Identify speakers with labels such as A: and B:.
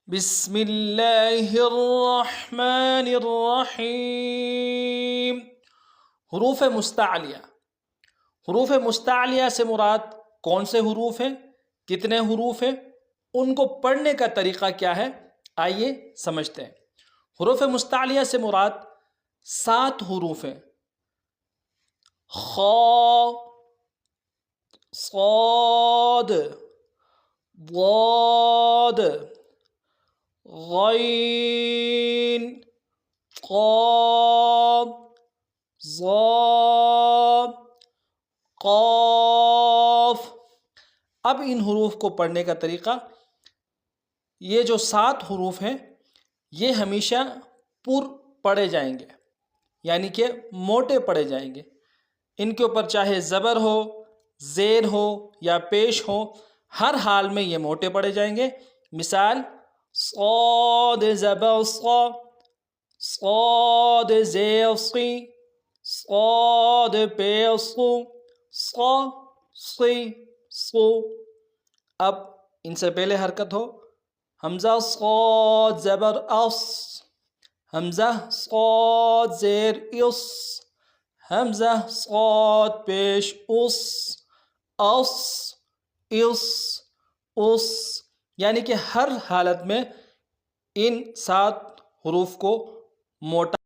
A: بسم اللہ الرحمن الرحیم۔ حروف مستعلیہ۔ حروف مستعلیہ سے مراد کون سے حروف ہیں، کتنے حروف ہیں، ان کو پڑھنے کا طریقہ کیا ہے، آئیے سمجھتے ہیں۔ حروف مستعلیہ سے مراد 7 حروف ہیں۔ خا، صاد، ضاد، غین، قاف، ظا، قاف۔ اب ان حروف کو پڑھنے کا طریقہ، یہ جو 7 حروف ہیں یہ ہمیشہ پر پڑھے جائیں گے، یعنی کہ موٹے پڑھے جائیں گے۔ ان کے اوپر چاہے زبر ہو، زیر ہو یا پیش ہو، ہر حال میں یہ موٹے پڑھے جائیں گے۔ مثال صاد زبر صا، صاد زیر صی، صاد پیش صو، صا صی صو۔ اب ان سے پہلے حرکت ہو، حمزہ صاد زبر اس، حمزہ صاد زیر اس، حمزہ صاد پیش اس، اس، اس، اس، یعنی کہ ہر حالت میں ان 7 حروف کو موٹا